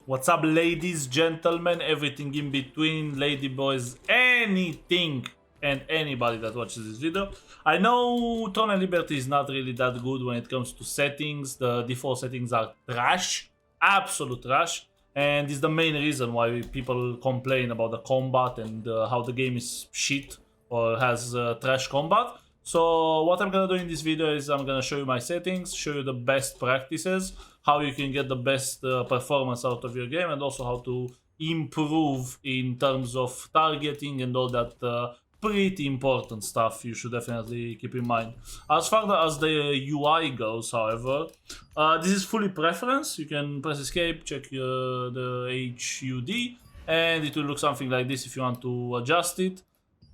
What's up, ladies, gentlemen, everything in between, ladyboys, anything and anybody that watches this video. I know Throne and Liberty is not really that good when it comes to settings. The default settings are trash, absolute trash, and it's the main reason why people complain about the combat and how the game is shit or has trash combat. So what I'm gonna do in this video is I'm gonna show you my settings, show you the best practices, how you can get the best performance out of your game, and also how to improve in terms of targeting and all that pretty important stuff you should definitely keep in mind. As far as the UI goes, however, this is fully preference. You can press escape, check the HUD, and it will look something like this if you want to adjust it.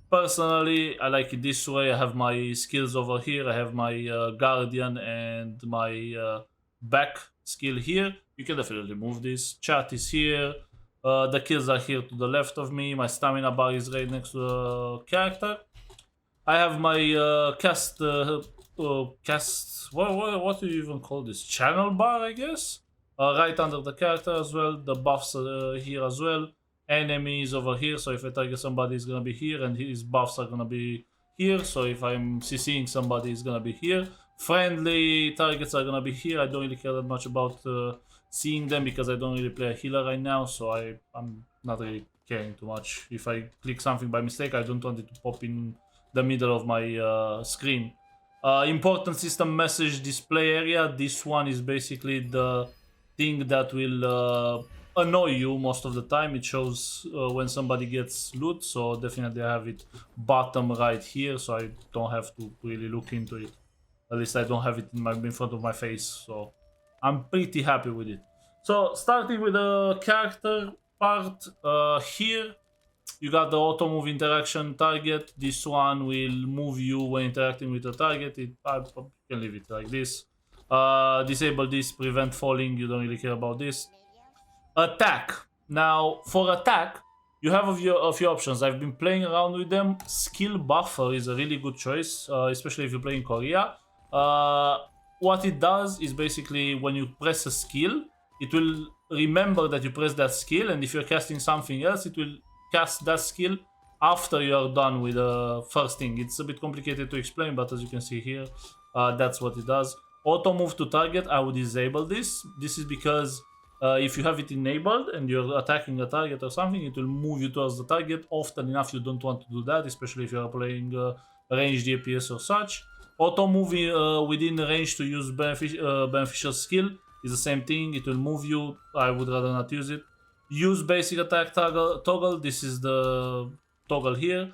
Personally, I like it this way. I have my skills over here. I have my guardian and my back skill here. You can definitely move this. Chat is here. The kills are here to the left of me. My stamina bar is right next to the character. I have my cast. What do you even call this? Channel bar, I guess. Right under the character as well. The buffs are here as well. Enemies over here, so if I target somebody, is gonna be here, and his buffs are gonna be here. So if I'm CCing somebody, is gonna be here. Friendly targets are gonna be here. I don't really care that much about seeing them because I don't really play a healer right now, so I'm not really caring too much. If I click something by mistake, I don't want it to pop in the middle of my screen. Important system message display area. This one is basically the thing that will annoy you most of the time. It shows when somebody gets loot, so definitely I have it bottom right here, so I don't have to really look into it. At least I don't have it in front of my face, so I'm pretty happy with it. So starting with the character part, here you got the auto move interaction target. This one will move you when interacting with the target. I can leave it like this. Disable this, prevent falling. You don't really care about this. Attack. Now, for attack, you have a few options. I've been playing around with them. Skill buffer is a really good choice, especially if you play in Korea. What it does is basically when you press a skill, it will remember that you press that skill, and if you're casting something else, it will cast that skill after you are done with the first thing. It's a bit complicated to explain, but as you can see here, that's what it does. Auto move to target, I would disable this. This is because if you have it enabled and you're attacking a target or something, it will move you towards the target. Often enough, you don't want to do that, especially if you're playing ranged DPS or such. Auto move within range to use beneficial skill is the same thing. It will move you. I would rather not use it. Use basic attack toggle. This is the toggle here.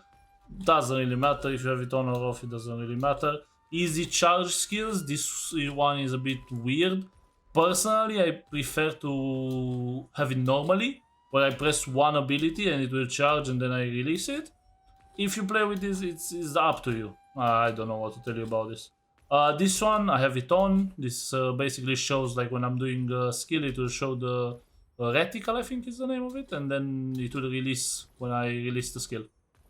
Doesn't really matter if you have it on or off. It doesn't really matter. Easy charge skills. This one is a bit weird. Personally, I prefer to have it normally, where I press one ability and it will charge and then I release it. If you play with this, it's up to you. I don't know what to tell you about this. This one, I have it on. This basically shows, like when I'm doing a skill, it will show the reticle, I think is the name of it, and then it will release when I release the skill.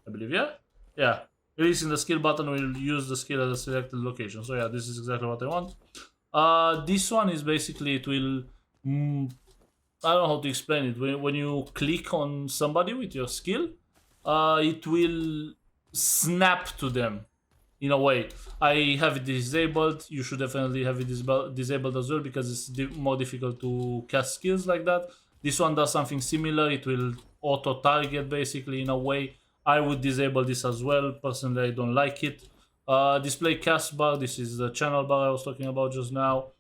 I believe, yeah? Yeah. Releasing the skill button will use the skill at a selected location. So yeah, this is exactly what I want. This one is basically, it will, I don't know how to explain it. When you click on somebody with your skill, it will snap to them in a way. I have it disabled. You should definitely have it disabled as well, because it's more difficult to cast skills like that. This one does something similar. It will auto target basically in a way. I would disable this as well. Personally, I don't like it. Display cast bar. This is the channel bar I was talking about just now.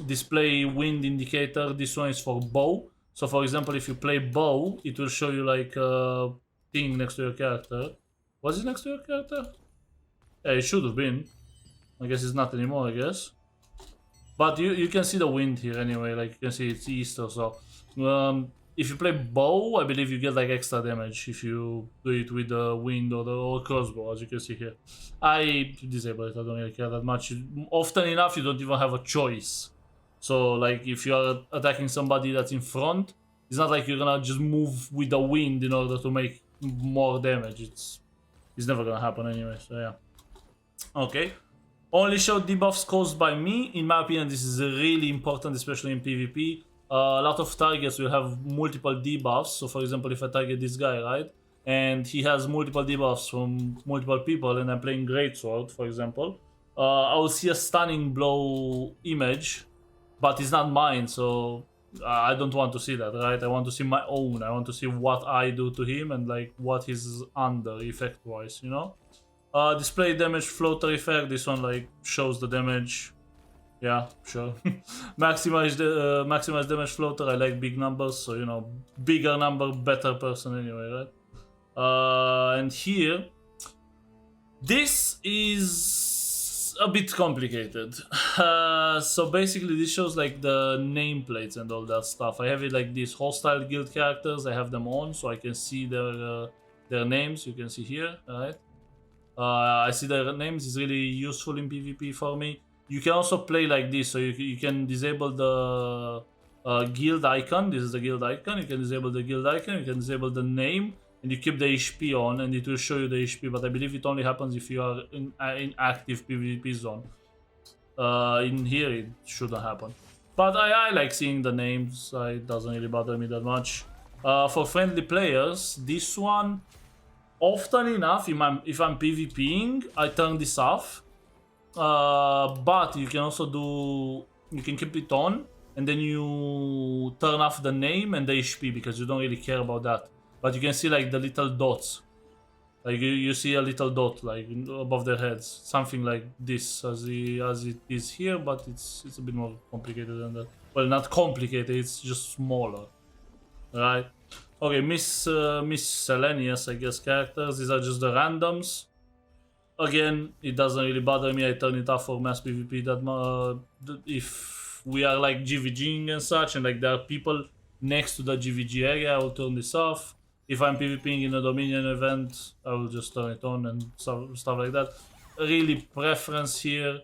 Display wind indicator. This one is for bow. So for example, if you play bow, it will show you like a thing next to your character. Was it next to your character? Yeah, it should have been. I guess it's not anymore, I guess. But you can see the wind here anyway. Like you can see it's east or so. If you play bow, I believe you get like extra damage if you do it with the wind or the crossbow, as you can see here. I disable it. I don't really care that much. Often enough, you don't even have a choice. So like if you are attacking somebody that's in front, it's not like you're gonna just move with the wind in order to make more damage. It's never gonna happen anyway. So yeah. Okay. Only show debuffs caused by me. In my opinion, this is really important, especially in PvP. a lot of targets will have multiple debuffs. So for example, if I target this guy, right, and he has multiple debuffs from multiple people, and I'm playing Greatsword, for example, I will see a stunning blow image, but it's not mine, so I don't want to see that, right? I want to see my own. I want to see what I do to him and like what he's under effect-wise, you know? Display damage floater effect. This one like shows the damage. Yeah, sure. Maximize damage floater. I like big numbers, so you know, bigger number, better person anyway, right? And here, this is a bit complicated. So basically, this shows like the nameplates and all that stuff. I have it like these hostile guild characters. I have them on, so I can see their names. You can see here, right? I see their names. It's really useful in PvP for me. You can also play like this, so you can disable the guild icon. This is the guild icon. You can disable the guild icon. You can disable the name, and you keep the HP on, and it will show you the HP. But I believe it only happens if you are in active PvP zone. In here, it shouldn't happen. But I like seeing the names. It doesn't really bother me that much. For friendly players, this one, often enough, if I'm PvPing, I turn this off. But you can also you can keep it on, and then you turn off the name and the HP because you don't really care about that. But you can see like the little dots, like you see a little dot like above their heads, something like this as it is here, but it's a bit more complicated than that. Well, not complicated, it's just smaller, right? Okay, miscellaneous, I guess, characters. These are just the randoms. Again, it doesn't really bother me. I turn it off for mass PvP. That if we are like GVGing and such, and like there are people next to the GVG area, I will turn this off. If I'm PvPing in a Dominion event, I will just turn it on and stuff like that. Really, preference here.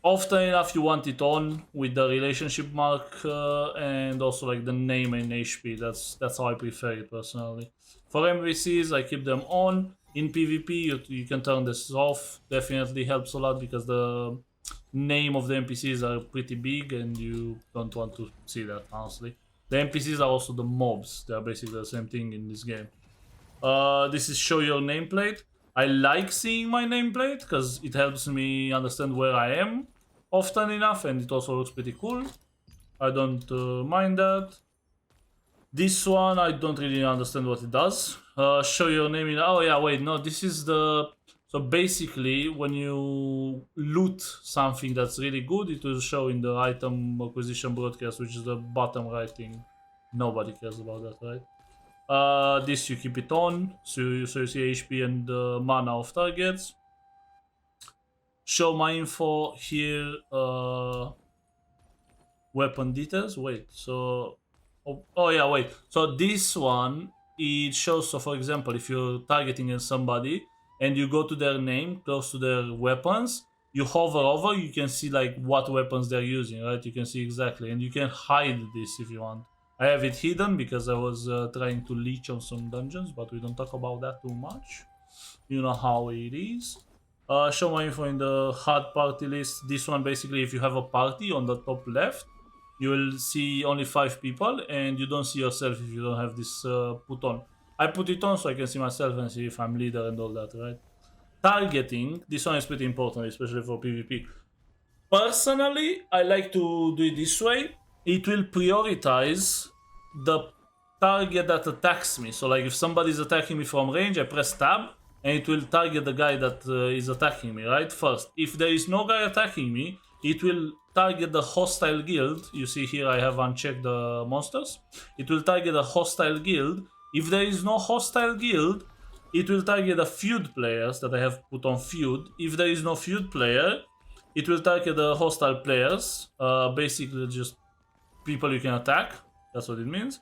Often enough, you want it on with the relationship mark and also like the name and HP. That's how I prefer it personally. For MVCs, I keep them on. In PvP, you can turn this off. Definitely helps a lot because the name of the NPCs are pretty big and you don't want to see that, honestly. The NPCs are also the mobs. They are basically the same thing in this game. This is show your nameplate. I like seeing my nameplate because it helps me understand where I am often enough, and it also looks pretty cool. I don't mind that. This one, I don't really understand what it does. Show your name in... Oh yeah, wait, no, this is the... So basically, when you loot something that's really good, it will show in the item acquisition broadcast, which is the bottom right thing. Nobody cares about that, right? This you keep it on, so you see HP and mana of targets. Show my info here. Weapon details. Wait, so... Oh yeah, wait. So this one, it shows, so for example, if you're targeting somebody and you go to their name, close to their weapons, you hover over, you can see like what weapons they're using, right? You can see exactly, and you can hide this if you want. I have it hidden because I was trying to leech on some dungeons, but we don't talk about that too much. You know how it is. Show my info in the HUD party list. This one, basically, if you have a party on the top left, you will see only 5 people, and you don't see yourself if you don't have this put on. I put it on so I can see myself and see if I'm leader and all that, right? Targeting, this one is pretty important, especially for PvP. Personally, I like to do it this way. It will prioritize the target that attacks me. So like if somebody's attacking me from range, I press tab, and it will target the guy that is attacking me, right? First, if there is no guy attacking me, it will target the hostile guild. You see here I have unchecked the monsters. It will target the hostile guild. If there is no hostile guild, it will target the feud players that I have put on feud. If there is no feud player, it will target the hostile players. Basically just people you can attack. That's what it means.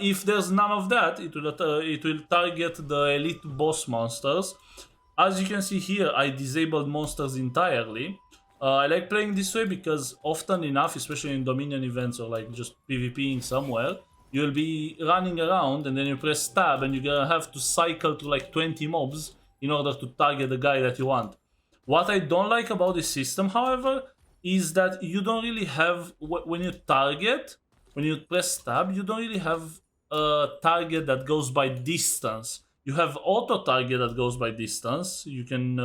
If there's none of that, it will target the elite boss monsters. As you can see here, I disabled monsters entirely. I like playing this way because often enough, especially in Dominion events or like just PvPing somewhere, you'll be running around and then you press tab and you're gonna have to cycle to like 20 mobs in order to target the guy that you want. What I don't like about this system, however, is that you don't really have, when you target, when you press tab, you don't really have a target that goes by distance. You have auto target that goes by distance. You can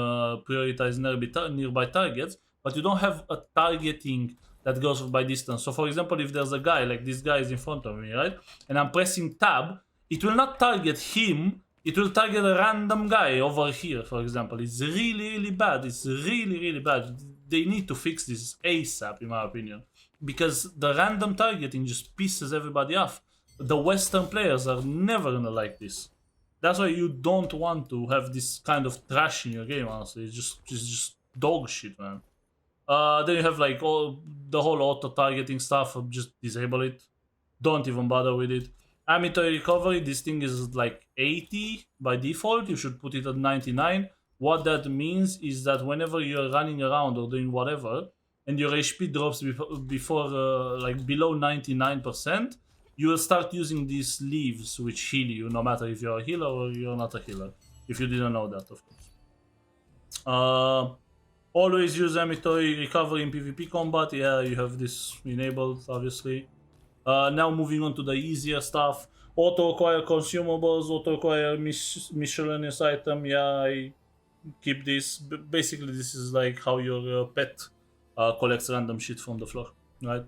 prioritize nearby targets, but you don't have a targeting that goes by distance. So, for example, if there's a guy like this guy is in front of me, right, and I'm pressing tab, it will not target him. It will target a random guy over here, for example. It's really bad. It's really bad. They need to fix this ASAP, in my opinion, because the random targeting just pisses everybody off. The Western players are never gonna like this. That's why you don't want to have this kind of trash in your game, honestly. It's just dog shit, man. Then you have like all the whole auto targeting stuff. Just disable it. Don't even bother with it. Amitoy recovery, this thing is like 80 by default. You should put it at 99. What that means is that whenever you're running around or doing whatever, and your HP drops before like below 99%, you will start using these leaves which heal you, no matter if you're a healer or you're not a healer. If you didn't know that, of course. Always use Amitoy recovery in PvP combat. Yeah, you have this enabled, obviously. Now moving on to the easier stuff. Auto acquire consumables, auto acquire miscellaneous item. Yeah, I keep this. Basically, this is like how your pet collects random shit from the floor, right?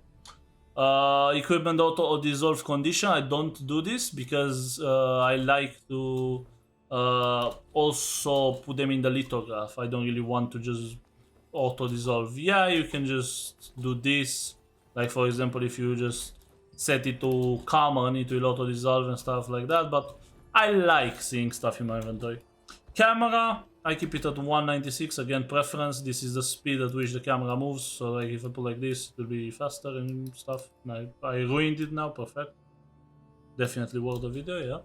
Equipment auto or dissolve condition. I don't do this because I like to also put them in the lithograph. I don't really want to just auto dissolve. Yeah, you can just do this. Like, for example, if you just set it to common, it will auto dissolve and stuff like that. But I like seeing stuff in my inventory. Camera, I keep it at 196. Again, preference. This is the speed at which the camera moves. So, like, if I put like this, it will be faster and stuff. I ruined it now. Perfect. Definitely worth the video,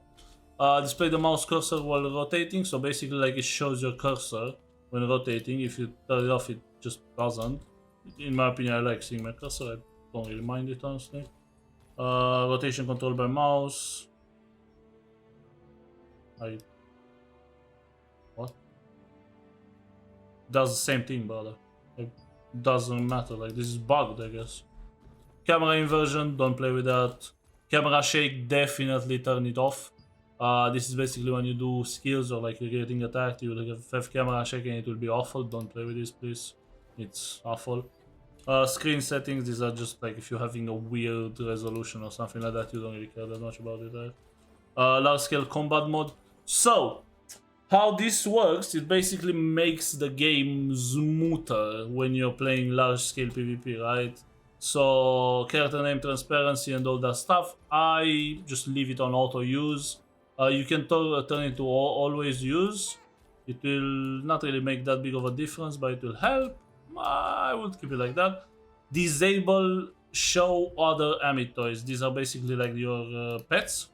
yeah. Display the mouse cursor while rotating. So basically, like, it shows your cursor when rotating. If you turn it off, it just doesn't. In my opinion, I like seeing my cursor. I don't really mind it, honestly. Rotation controlled by mouse. What? Does the same thing, brother. It doesn't matter. Like, this is bugged, I guess. Camera inversion, don't play with that. Camera shake, definitely turn it off. This is basically when you do skills or like you're getting attacked, you will have camera shake and it will be awful. Don't play with this, please. It's awful. Screen settings, these are just like if you're having a weird resolution or something like that, you don't really care that much about it, right? Large scale combat mode. So, how this works, it basically makes the game smoother when you're playing large scale PvP, right? So, character name transparency and all that stuff, I just leave it on auto use. You can turn it to always use. It will not really make that big of a difference, but it will help. I would keep it like that. Disable show other Amitoys. These are basically like your pets.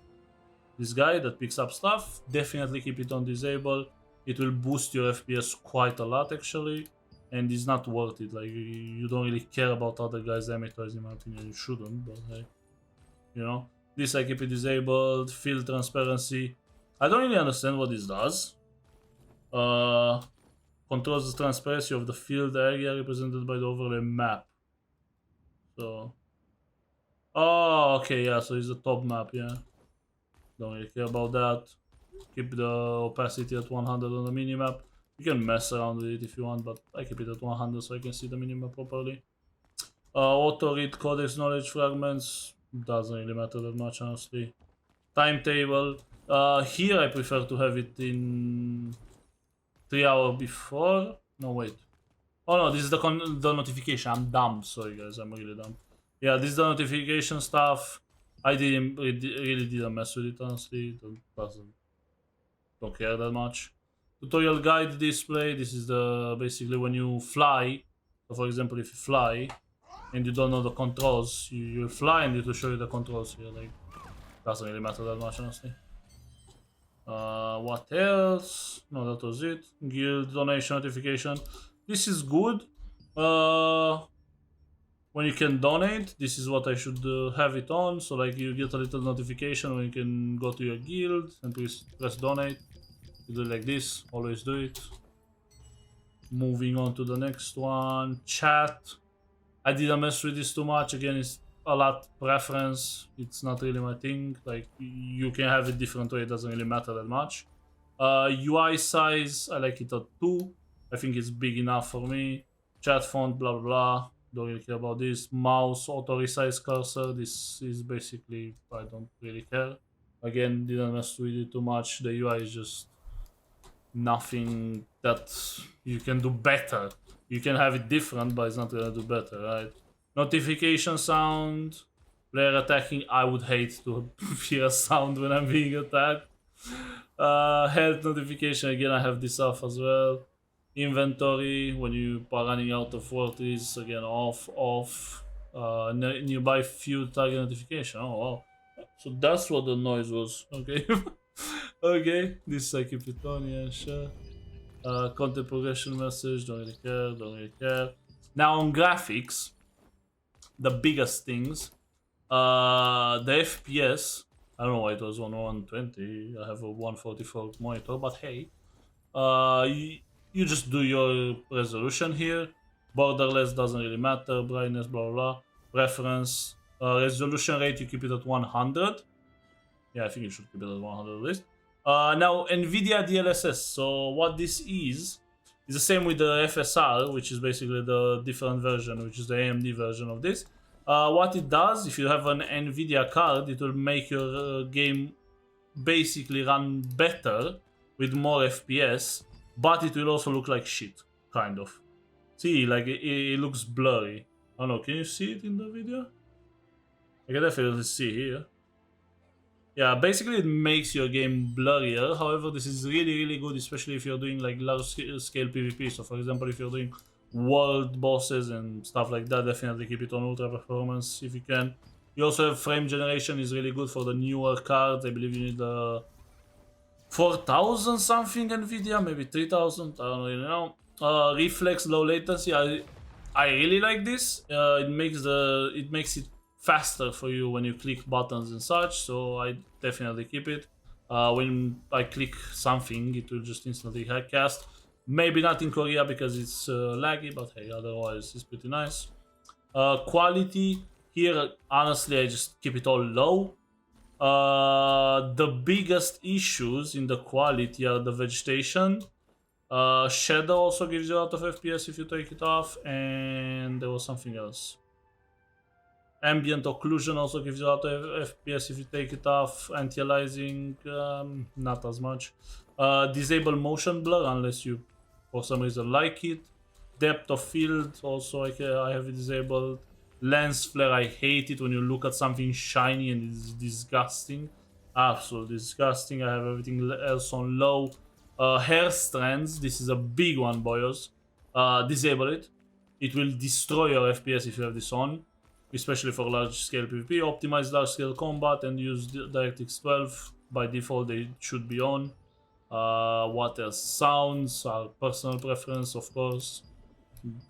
This guy that picks up stuff. Definitely keep it on disable. It will boost your FPS quite a lot, actually. And it's not worth it. Like, you don't really care about other guys' Amitoys, in my opinion. You shouldn't, but hey. You know? This I keep it disabled. Field transparency. I don't really understand what this does. Controls the transparency of the field area represented by the overlay map. So. Oh, okay, yeah, so it's the top map, yeah. Don't really care about that. Keep the opacity at 100 on the minimap. You can mess around with it if you want, but I keep it at 100 so I can see the minimap properly. Auto read codex knowledge fragments. Doesn't really matter that much, honestly. Timetable. Here I prefer to have it in 3 hours before. No, wait. Oh no, this is the notification. I'm dumb. Sorry, guys. I'm really dumb. Yeah, this is the notification stuff. I really didn't mess with it, honestly. Don't care that much. Tutorial guide display. This is the basically when you fly. So for example, if you fly and you don't know the controls, you fly and it will show you the controls here. Like, doesn't really matter that much, honestly. What else? No, that was it. Guild donation notification. This is good. When you can donate, this is what I should have it on. So like you get a little notification when you can go to your guild and press donate. You do it like this. Always do it. Moving on to the next one. Chat. I didn't mess with this too much. Again, it's a lot preference. It's not really my thing. Like, you can have it different way. It doesn't really matter that much. UI size, I like it at 2. I think it's big enough for me. Chat font, blah, blah, blah. Don't really care about this. Mouse, auto resize cursor. This is basically, I don't really care. Again, didn't mess with it too much. The UI is just nothing that you can do better. You can have it different, but it's not gonna do better, right? Notification sound. Player attacking. I would hate to hear a sound when I'm being attacked. Health notification, again, I have this off as well. Inventory, when you are running out of forties, again, off. Nearby few target notification. Oh, wow. So that's what the noise was. Okay. Okay, this I keep it on, yeah, sure. Content progression message, don't really care. Now on graphics, the biggest things. The FPS, I don't know why it was on 120. I have a 144 monitor, but hey, you just do your resolution here. Borderless doesn't really matter. Brightness, blah blah blah. Preference, resolution rate, you keep it at 100. Yeah, I think you should keep it at 100 at least. Now NVIDIA DLSS. So what this is the same with the FSR, which is basically the different version, which is the AMD version of this. What it does, if you have an NVIDIA card, it will make your game basically run better with more FPS, but it will also look like shit, kind of. See, like it looks blurry. I don't know, can you see it in the video? I can definitely see here. Yeah, basically it makes your game blurrier. However, this is really good, especially if you're doing like large scale PvP. So for example, if you're doing world bosses and stuff like that, definitely keep it on ultra performance if you can. You also have frame generation, is really good for the newer cards. I believe you need the 4000 something NVIDIA, maybe 3000, I don't really know. Reflex low latency, I really like this. It makes it faster for you when you click buttons and such, so I definitely keep it. When I click something, it will just instantly cast. Maybe not in Korea because it's laggy, but hey, otherwise it's pretty nice. Quality, here, honestly, I just keep it all low. The biggest issues in the quality are the vegetation. Shadow also gives you a lot of FPS if you take it off, and there was something else. Ambient occlusion also gives you a lot of FPS if you take it off. Anti-aliasing, not as much. Disable motion blur unless you, for some reason, like it. Depth of field, also I have it disabled. Lens flare, I hate it when you look at something shiny and it's disgusting. Absolutely disgusting. I have everything else on low. Hair strands, this is a big one, boyos. Disable it. It will destroy your FPS if you have this on, especially for large scale PvP. Optimize large scale combat and use DirectX 12. By default, they should be on. What else? Sounds are personal preference, of course.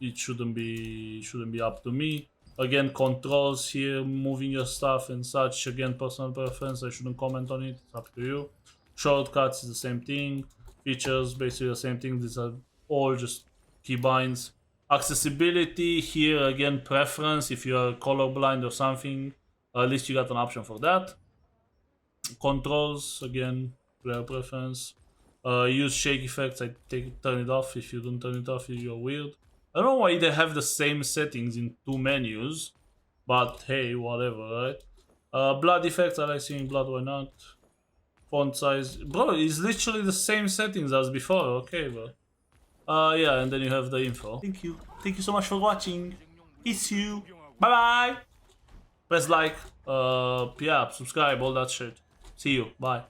It shouldn't be up to me. Again, controls here, moving your stuff and such. Again, personal preference. I shouldn't comment on it. It's up to you. Shortcuts is the same thing. Features, basically the same thing. These are all just keybinds. Accessibility here, again, preference. If you are colorblind or something, at least you got an option for that. Controls, again, player preference. Use shake effects. I turn it off. If you don't turn it off, you're weird. I don't know why they have the same settings in two menus, but hey, whatever, right? Blood effects, I like seeing blood, why not? Font size, bro, it's literally the same settings as before, okay, bro. Yeah, and then you have the info. Thank you so much for watching. Peace you, bye bye. Press like, yeah, subscribe, all that shit. See you, bye.